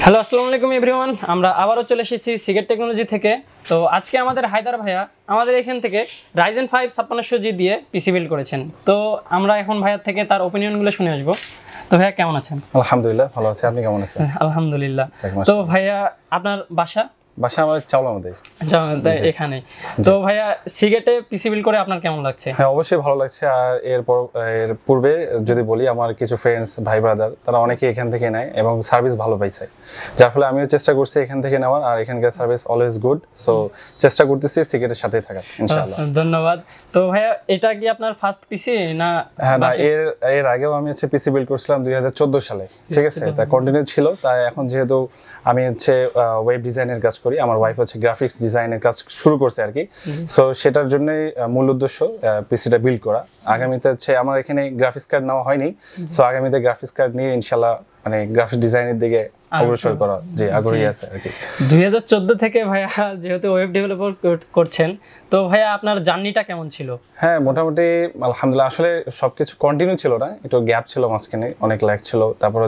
Hello আসসালামু আলাইকুম everyone, আমরা আবারও চলে এসেছি সিগেট টেকনোলজি থেকে। তো আজকে আমাদের হায়দার ভাইয়া আমাদের এখান থেকে Ryzen 5 5600G দিয়ে পিসি বিল্ড করেছেন। তো আমরা এখন ভাইয়ার থেকে তার ওপিনিয়নগুলো শুনে আসবো। তো ভাইয়া কেমন আছেন? আলহামদুলিল্লাহ ভালো আছি, আপনি কেমন আছেন? আলহামদুলিল্লাহ। তো ভাইয়া আপনার বাসা আমার চাওলামাদের এখানে। তো ভাইয়া সিগেটে পিসি বিল্ড করে আপনার কেমন লাগছে? হ্যাঁ অবশ্যই ভালো লাগছে। আর এর পূর্বে যদি বলি, আমার কিছু ফ্রেন্ডস ভাই ব্রাদার তারা অনেকেই এখান থেকে নেয় এবং সার্ভিস ভালো পাইছে, যার ফলে আমিও চেষ্টা করছি এখান থেকে নেওয়ার। আর এখানকার সার্ভিস অলওয়েজ গুড, সো চেষ্টা করতেছি সিগেটের সাথেই থাকার ইনশাআল্লাহ। ধন্যবাদ। তো ভাইয়া এটা কি আপনার ফার্স্ট পিসি না? হ্যাঁ না, এর আগেও আমি পিসি বিল্ড করছিলাম 2014 সালে, ঠিক আছে? তা কন্টিনিউ ছিল। তাই এখন যেহেতু আমি ওয়েব ডিজাইনের কাজ করি, আমার ওয়াইফ গ্রাফিক্স ডিজাইনের কাজ শুরু করছে আর কি। সো সেটার জন্যই মূল উদ্দেশ্য পিসিটা বিল্ড করা। আগামীতে আমার এখানে গ্রাফিক্স কার্ড নেওয়া হয়নি, সো আগামীতে গ্রাফিক্স কার্ড নিয়ে ইনশাআল্লাহ গ্রাফিক্স ডিজাইনের দিকে অগ্রসর করা যে আগ্রহী আছে আর কি। 2014 থেকে ভাইয়া যেহেতু ওয়েব ডেভেলপার করছেন, তো ভাইয়া আপনার জার্নিটা কেমন ছিল? হ্যাঁ মোটামুটি আলহামদুলিল্লাহ। আসলে সবকিছু কন্টিনিউ ছিল না, একটু গ্যাপ ছিল মাঝখানে, অনেক ল্যাগ ছিল। তারপর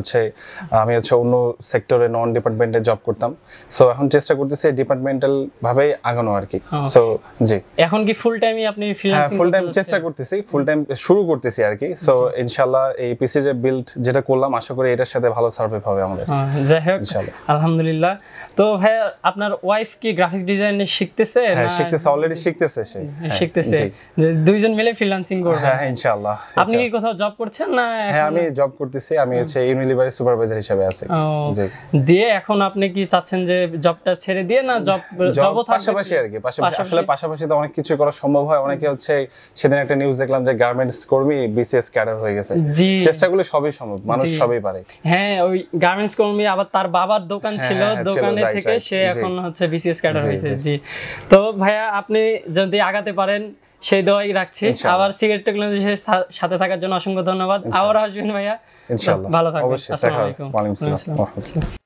আমি অন্য সেক্টরে নন ডিপার্টমেন্টে জব করতাম। সো এখন চেষ্টা করতেছি ডিপার্টমেন্টাল ভাবে আগানো আর কি। সো জি, এখন কি ফুল টাইমই আপনি ফ্রিল্যান্সিং? ফুল টাইম চেষ্টা করতেছি, ফুল টাইম শুরু করতেছি আর কি। সো ইনশাআল্লাহ এই পিসি যে বিল্ড যেটা করলাম, আশা করি এটার সাথে ভালো সার্ভাইভ হবে আমাদের ইনশাআল্লাহ। আলহামদুলিল্লাহ। তো ভাইয়া আপনার ওয়াইফ কি গ্রাফিক্স ডিজাইন শিখতেছে? হ্যাঁ শিখতেছে, অলরেডি শিখতেছে। শিখতেছে, দুইজন মিলে ফ্রিল্যান্সিং করবে। হ্যাঁ ইনশাআল্লাহ। আপনি কি কোথাও জব করছেন না? হ্যাঁ আমি জব করতেছি, আমি ইউনিলিভারে সুপারভাইজার হিসেবে আছি। জি। দিয়ে এখন আপনি কি চাচ্ছেন যে জবটা ছেড়ে দিয়ে না জবও পাশাপাশি আর কি? আসলে পাশাপাশি তো অনেক কিছু করা সম্ভব হয়। অনেকে সেদিন একটা নিউজ দেখলাম যে গার্মেন্টস কর্মী বিসিএস ক্যাডার হয়ে গেছে। চেষ্টাগুলো সবই সম্ভব, মানুষ সবই পারে। হ্যাঁ ওই গার্মেন্টস কর্মী, আবার তার বাবার দোকান ছিল, দোকানে থেকে সে এখন বিসিএস ক্যাডার হয়েছে। জি। তো ভাইয়া আপনি যদি আগাতে পারেন সেই দোয়াই রাখছি। আবার সিগেট টেকনোলজির সাথে থাকার জন্য অসংখ্য ধন্যবাদ। আবার আসবেন ভাইয়া, ইনশাআল্লাহ। ভালো থাকবেন। আসসালামু আলাইকুম। ওয়া আলাইকুম আসসালাম।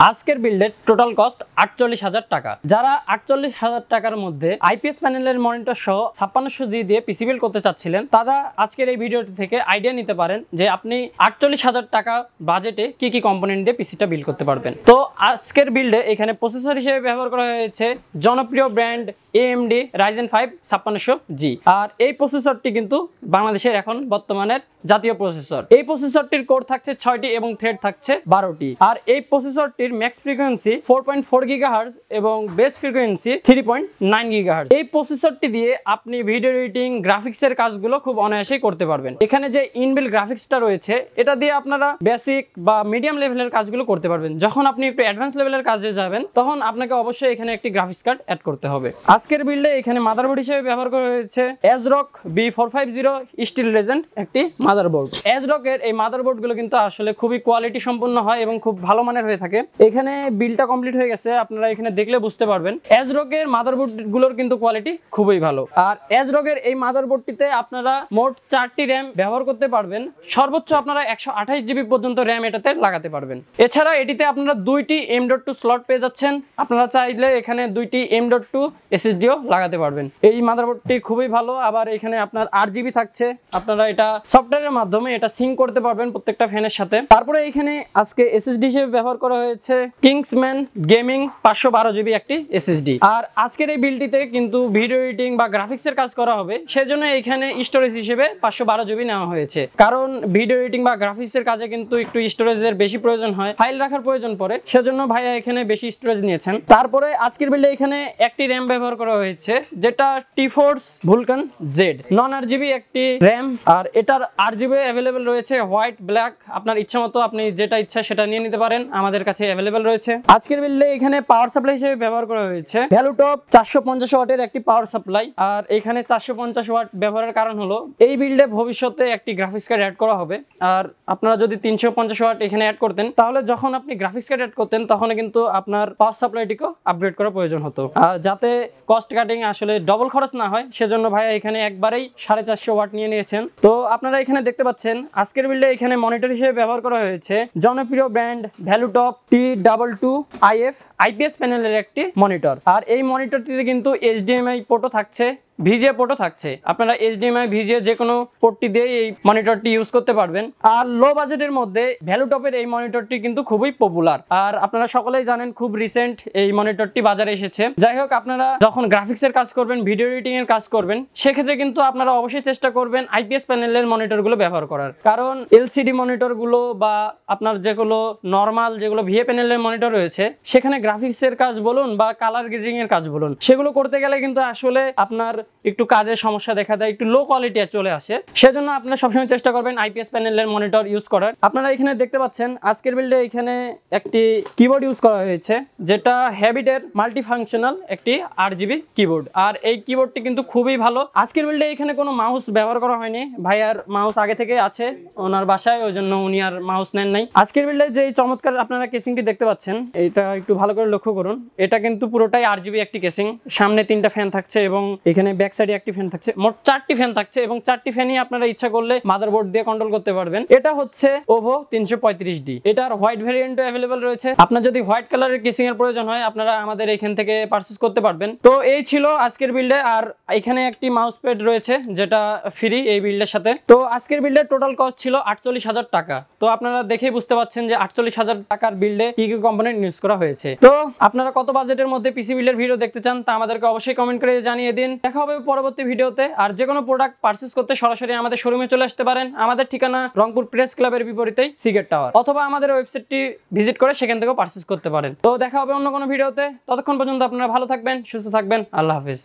আজকের বিল্ডের টোটাল কস্ট 48,000 টাকা। যারা 48,000 টাকার মধ্যে আইপিএস প্যানেলের মনিটর সহ 5600G দিয়ে পিসি বিল্ড করতে চাচ্ছিলেন, তারা আজকের এই ভিডিওটি থেকে আইডিয়া নিতে পারেন যে আপনি 48,000 টাকা বাজেটে কি কি কম্পোনেন্ট দিয়ে পিসিটা বিল্ড করতে পারবেন। তো আজকের বিল্ডে এখানে প্রসেসর হিসেবে ব্যবহার করা হয়েছে জনপ্রিয় ব্র্যান্ড AMD Ryzen 5 5600G। আর এই প্রসেসরটি কিন্তু বাংলাদেশের এখন বর্তমানের জাতীয় প্রসেসর। এই প্রসেসরটির কোর থাকছে 6টি এবং থ্রেড থাকছে 12টি। আর এই প্রসেসরটির ম্যাক্স ফ্রিকোয়েন্সি 4.4 GHz এবং বেস ফ্রিকোয়েন্সি 3.9 GHz। এই প্রসেসরটি দিয়ে আপনি ভিডিও এডিটিং, গ্রাফিক্সের কাজগুলো খুব অনায়াসেই করতে পারবেন। এখানে যে ইনবিল্ট গ্রাফিক্সটা রয়েছে, এটা দিয়ে আপনারা বেসিক বা মিডিয়াম লেভেলের কাজগুলো করতে পারবেন। যখন আপনি একটু অ্যাডভান্স লেভেলের কাজে যাবেন, তখন আপনাকে অবশ্যই এখানে একটি গ্রাফিক্স কার্ড অ্যাড করতে হবে। আজকের বিল্ডে এখানে মাদারবোর্ড হিসেবে ব্যবহার করা হয়েছে ASRock B450 স্টিল লেজেন্ড একটি মাদারবোর্ড। ASRock এর এই মাদারবোর্ডগুলো কিন্তু আসলে খুবই কোয়ালিটি সম্পন্ন হয় এবং খুব ভালো মানের হয়ে থাকে। এখানে বিলটা কমপ্লিট হয়ে গেছে, আপনারা এখানে দেখলে বুঝতে পারবেন। ASRock এর মাদারবোর্ডগুলোর কিন্তু কোয়ালিটি খুবই ভালো। আর ASRock এর এই মাদারবোর্ডটিতে আপনারা মোট 4টি র্যাম ব্যবহার করতে পারবেন। সর্বোচ্চ আপনারা 128 GB পর্যন্ত র্যাম এটাতে লাগাতে পারবেন। এছাড়া এটিতে আপনারা 2টি M.2 স্লট পেয়ে যাচ্ছেন। আপনারা চাইলে এখানে 2টি M.2 SSD ও লাগাতে পারবেন। এই মাদারবোর্ডটি খুবই ভালো। আবার এখানে আপনার 8GB থাকছে, আপনারা এটা সফটওয়্যারের মাধ্যমে এটা সিঙ্ক করতে পারবেন প্রত্যেকটা ফ্যানের সাথে। তারপরে এখানে আজকে SSD হিসেবে ব্যবহার করা হয়েছে কিংসম্যান গেমিং 512GB একটি SSD। আর আজকের এই বিলটিতে কিন্তু ভিডিও এডিটিং বা গ্রাফিক্সের কাজ করা হবে, সেজন্য এখানে স্টোরেজ হিসেবে 512GB নেওয়া হয়েছে। কারণ ভিডিও এডিটিং বা গ্রাফিক্সের কাজে কিন্তু একটু স্টোরেজের বেশি প্রয়োজন হয়, ফাইল রাখার প্রয়োজন পড়ে, সেজন্য ভাইয়া এখানে বেশি স্টোরেজ নিয়েছেন। তারপরে আজকের বিল্ডে এখানে একটি র্যাম ব্যবহার করা হয়েছে, যেটা টিফোর্স ভুলকান জেড নন RGB একটি র্যাম। আর এটার RGB অ্যাভেলেবেল রয়েছে হোয়াইট, ব্ল্যাক, আপনার ইচ্ছা মতো আপনি যেটা ইচ্ছা সেটা নিয়ে নিতে পারেন, আমাদের কাছে অ্যাভেলেবেল রয়েছে। আজকের বিল্ডে এখানে পাওয়ার সাপ্লাই হিসেবে ব্যবহার করা হয়েছে ভ্যালুটপ 450 ওয়াটের একটি পাওয়ার সাপ্লাই। আর এখানে 450 ওয়াট ব্যবহারের কারণ হলো এই বিল্ডে ভবিষ্যতে একটি গ্রাফিক্স কার্ড অ্যাড করা হবে। আর আপনারা যদি 350 ওয়াট এখানে অ্যাড করতেন, তাহলে যখন আপনি গ্রাফিক্স কার্ড অ্যাড করতেন তখন কিন্তু আপনার পাওয়ার সাপ্লাইটিকে আপগ্রেড করা প্রয়োজন হতো। যাতে কস্ট কাটিং আসলে ডবল খরচ না হয়, সেজন্য ভাইয়া এখানে একবারেই 450 ওয়াট নিয়ে নিয়েছেন। তো আপনারা এখানে দেখতে পাচ্ছেন আজকের বিল্ডে এখানে মনিটর হিসেবে ব্যবহার করা হয়েছে জনপ্রিয় ব্র্যান্ড ভ্যালুটপ T22 IF IPS প্যানেলের একটি মনিটর। আর এই মনিটরটিতে কিন্তু HDMI পোর্টও থাকছে, ভিজিএ পোর্টও থাকছে, আপনারা এইচডিএমআই ভিজিএ যে কোনো পোর্টটি দিয়ে এই মনিটরটি ইউজ করতে পারবেন। আর লো বাজেটের মধ্যে ভ্যালু টপের এই মনিটরটি কিন্তু খুবই পপুলার, আর আপনারা সকলেই জানেন খুব রিসেন্ট এই মনিটরটি বাজারে এসেছে। যাই হোক, আপনারা যখন গ্রাফিক্সের কাজ করবেন, ভিডিও এডিটিং এর কাজ করবেন, সেক্ষেত্রে কিন্তু আপনারা অবশ্যই চেষ্টা করবেন আইপিএস প্যানেলের মনিটরগুলো ব্যবহার করার। কারণ এলসিডি মনিটরগুলো বা আপনার যেগুলো নর্মাল যেগুলো ভিএ প্যানেলের মনিটর রয়েছে, সেখানে গ্রাফিক্সের কাজ বলুন বা কালার গ্রেডিং এর কাজ বলুন, সেগুলো করতে গেলে কিন্তু আসলে আপনার একটু কাজের সমস্যা দেখা দেয়, একটু লো কোয়ালিটি চলে আসে। সেজন্য আপনারা সবসময় চেষ্টা করবেন আইপিএস প্যানেলের মনিটর ইউজ করার। আপনারা এখানে দেখতে পাচ্ছেন আজকের বিল্ডে এখানে একটি কিবোর্ড ইউজ করা হয়েছে, যেটা হ্যাবিটের মাল্টি ফাংশনাল একটি 8GB কিবোর্ড। আর এই কিবোর্ডটি কিন্তু খুবই ভালো। আজকের বিল্ডে এখানে কোনো মাউস ব্যবহার করা হয়নি, ভাইয়ার মাউস আগে থেকে আছে ওনার বাসায়, ওই জন্য উনি আর মাউস নেন নাই। আজকের বিল্ডে যে চমৎকার আপনারা কেসিংটি দেখতে পাচ্ছেন, এটা একটু ভালো করে লক্ষ্য করুন। এটা কিন্তু পুরোটাই 8GB একটি কেসিং, সামনে 3টা ফ্যান থাকছে এবং এখানে ব্যাক সাইডে একটি ফ্যান থাকছে, মোট 4টি ফ্যান থাকছে এবং 4টি ফ্যানই আপনারা ইচ্ছা করলে মাদারবোর্ড দিয়ে কন্ট্রোল করতে পারবেন। এটা হচ্ছে ওভো 335D, এটার হোয়াইট ভ্যারিয়েন্টও অ্যাভেলেবল রয়েছে। আপনার যদি হোয়াইট কালারের কেসিং এর প্রয়োজন হয়, আপনারা আমাদের এখান থেকে পারচেজ করতে পারবেন। তো এই ছিল আজকের বিল্ডে। আর এখানে একটি মাউস প্যাড রয়েছে যেটা ফ্রি এই বিল্ডের সাথে। তো আজকের বিল্ডের টোটাল কস্ট ছিল 48,000 টাকা। তো আপনারা দেখেই বুঝতে পাচ্ছেন যে 48,000 টাকার বিল্ডে কি কি কম্পোনেন্ট ইউজ করা হয়েছে। তো আপনারা কত বাজেটের মধ্যে পিসি বিল্ডের ভিডিও দেখতে চান তা আমাদেরকে অবশ্যই কমেন্ট করে জানিয়ে দিন। দেখা হবে পরবর্তী ভিডিওতে। আর যে কোনো প্রোডাক্ট পারচেজ করতে সরাসরি আমাদের শোরুমে চলে আসতে পারেন। আমাদের ঠিকানা রংপুর প্রেস ক্লাবের বিপরীতেই সিগেট টাওয়ার, অথবা আমাদের ওয়েবসাইটটি ভিজিট করে সেখান থেকেও পারচেজ করতে পারেন। তো দেখা হবে অন্য কোনো ভিডিওতে। ততক্ষণ পর্যন্ত আপনারা ভালো থাকবেন, সুস্থ থাকবেন। আল্লাহ হাফেজ।